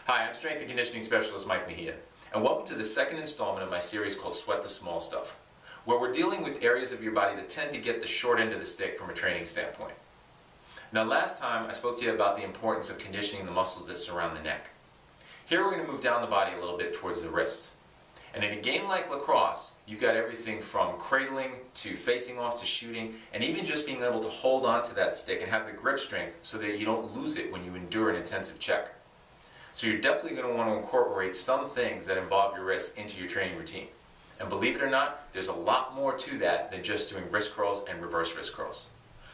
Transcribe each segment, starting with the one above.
Hi, I'm Strength and Conditioning Specialist Mike Mejia, and welcome to the second installment of my series called Sweat the Small Stuff, where we're dealing with areas of your body that tend to get the short end of the stick from a training standpoint. Now, last time I spoke to you about the importance of conditioning the muscles that surround the neck. Here we're going to move down the body a little bit towards the wrists. And in a game like lacrosse, you've got everything from cradling to facing off to shooting, and even just being able to hold on to that stick and have the grip strength so that you don't lose it when you endure an intensive check. So you're definitely going to want to incorporate some things that involve your wrists into your training routine. And believe it or not, there's a lot more to that than just doing wrist curls and reverse wrist curls.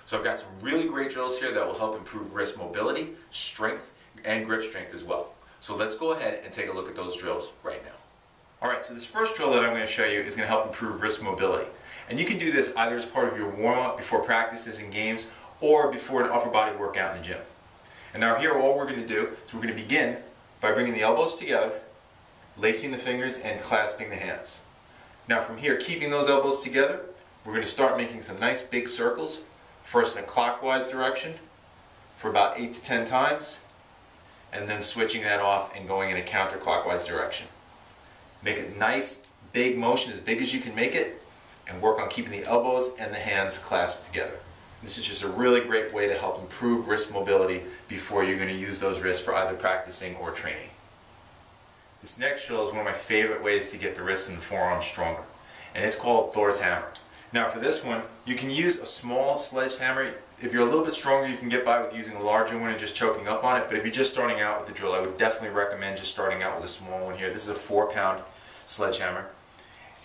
So I've got some really great drills here that will help improve wrist mobility, strength, and grip strength as well. So let's go ahead and take a look at those drills right now. Alright, so this first drill that I'm going to show you is going to help improve wrist mobility. And you can do this either as part of your warm-up before practices and games or before an upper body workout in the gym. And now here all we're going to do is we're going to begin by bringing the elbows together, lacing the fingers, and clasping the hands. Now from here, keeping those elbows together, we're going to start making some nice big circles, first in a clockwise direction for about 8 to 10 times, and then switching that off and going in a counterclockwise direction. Make a nice big motion, as big as you can make it, and work on keeping the elbows and the hands clasped together. This is just a really great way to help improve wrist mobility before you're going to use those wrists for either practicing or training. This next drill is one of my favorite ways to get the wrists and the forearms stronger, and it's called Thor's hammer. Now for this one, you can use a small sledgehammer. If you're a little bit stronger, you can get by with using a larger one and just choking up on it, but if you're just starting out with the drill, I would definitely recommend just starting out with a small one here. This is a 4-pound sledgehammer.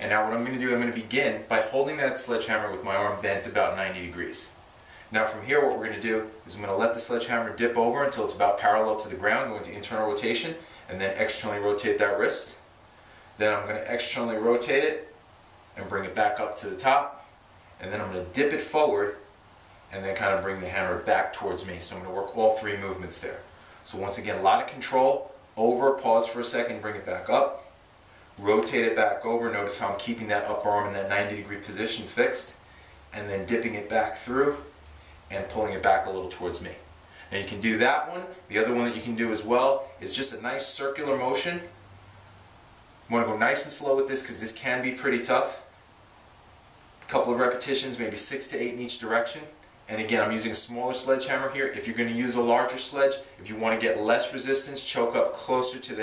And now what I'm going to do, I'm going to begin by holding that sledgehammer with my arm bent about 90 degrees. Now from here what we're going to do is I'm going to let the sledgehammer dip over until it's about parallel to the ground, go into internal rotation, and then externally rotate that wrist. Then I'm going to externally rotate it and bring it back up to the top, and then I'm going to dip it forward and then kind of bring the hammer back towards me. So I'm going to work all 3 movements there. So once again, a lot of control, over, pause for a second, bring it back up, rotate it back over, notice how I'm keeping that upper arm in that 90-degree position fixed, and then dipping it back through and pulling it back a little towards me. Now you can do that one. The other one that you can do as well is just a nice circular motion. You want to go nice and slow with this because this can be pretty tough. A couple of repetitions, maybe 6 to 8 in each direction. And again, I'm using a smaller sledgehammer here. If you're going to use a larger sledge, if you want to get less resistance, choke up closer to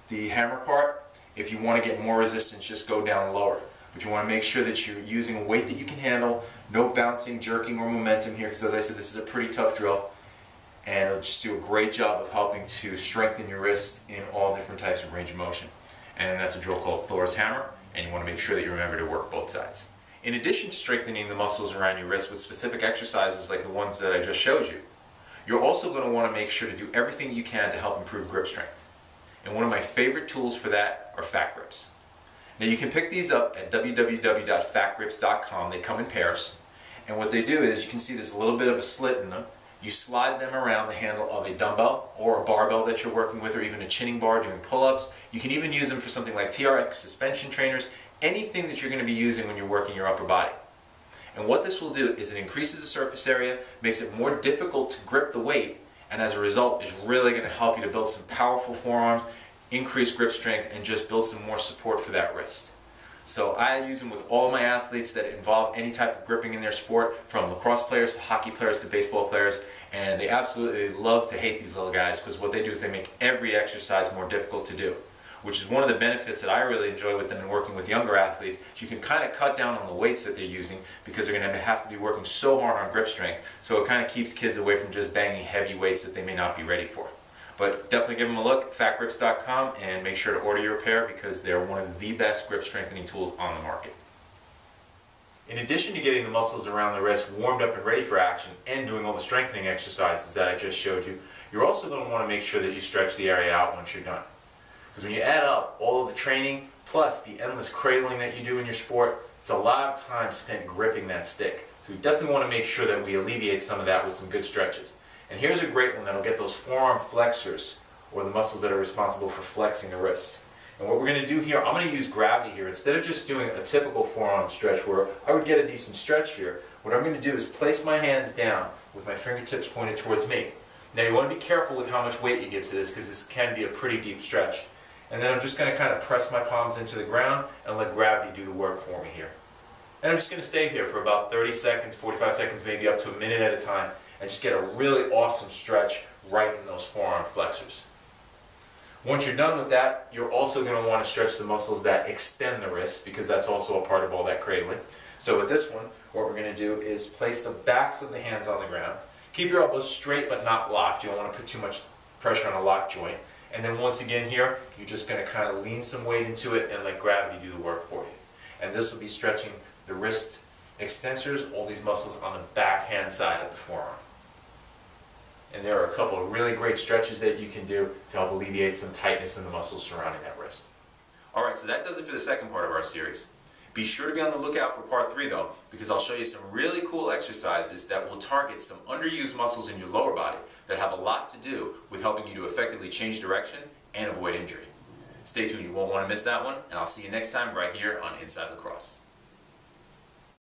the hammer part. If you want to get more resistance, just go down lower. But you want to make sure that you're using a weight that you can handle, no bouncing, jerking, or momentum here, because as I said, this is a pretty tough drill, and it'll just do a great job of helping to strengthen your wrist in all different types of range of motion. And that's a drill called Thor's hammer, and you want to make sure that you remember to work both sides. In addition to strengthening the muscles around your wrist with specific exercises like the ones that I just showed you, you're also going to want to make sure to do everything you can to help improve grip strength. And one of my favorite tools for that are fat grips. Now you can pick these up at www.fatgrips.com. They come in pairs, and what they do is, you can see there's a little bit of a slit in them. You slide them around the handle of a dumbbell or a barbell that you're working with, or even a chinning bar doing pull-ups. You can even use them for something like TRX suspension trainers, anything that you're going to be using when you're working your upper body. And what this will do is it increases the surface area, makes it more difficult to grip the weight, and as a result is really going to help you to build some powerful forearms, increase grip strength, and just build some more support for that wrist. So I use them with all my athletes that involve any type of gripping in their sport, from lacrosse players to hockey players to baseball players, and they absolutely love to hate these little guys because what they do is they make every exercise more difficult to do, which is one of the benefits that I really enjoy with them in working with younger athletes. You can kind of cut down on the weights that they're using because they're going to have to be working so hard on grip strength, so it kind of keeps kids away from just banging heavy weights that they may not be ready for. But definitely give them a look, fatgrips.com, and make sure to order your pair because they're one of the best grip strengthening tools on the market. In addition to getting the muscles around the wrist warmed up and ready for action and doing all the strengthening exercises that I just showed you, you're also going to want to make sure that you stretch the area out once you're done. Because when you add up all of the training plus the endless cradling that you do in your sport, it's a lot of time spent gripping that stick. So we definitely want to make sure that we alleviate some of that with some good stretches. And here's a great one that'll get those forearm flexors, or the muscles that are responsible for flexing the wrist. And what we're going to do here, I'm going to use gravity here. Instead of just doing a typical forearm stretch where I would get a decent stretch here, what I'm going to do is place my hands down with my fingertips pointed towards me. Now you want to be careful with how much weight you give to this because this can be a pretty deep stretch. And then I'm just going to kind of press my palms into the ground and let gravity do the work for me here. And I'm just going to stay here for about 30 seconds, 45 seconds, maybe up to a minute at a time, and just get a really awesome stretch right in those forearm flexors. Once you're done with that, you're also going to want to stretch the muscles that extend the wrist because that's also a part of all that cradling. So with this one, what we're going to do is place the backs of the hands on the ground. Keep your elbows straight but not locked. You don't want to put too much pressure on a locked joint. And then once again here, you're just going to kind of lean some weight into it and let gravity do the work for you. And this will be stretching the wrist extensors, all these muscles on the backhand side of the forearm. And there are a couple of really great stretches that you can do to help alleviate some tightness in the muscles surrounding that wrist. Alright, so that does it for the second part of our series. Be sure to be on the lookout for part 3 though, because I'll show you some really cool exercises that will target some underused muscles in your lower body that have a lot to do with helping you to effectively change direction and avoid injury. Stay tuned, you won't want to miss that one, and I'll see you next time right here on Inside Lacrosse.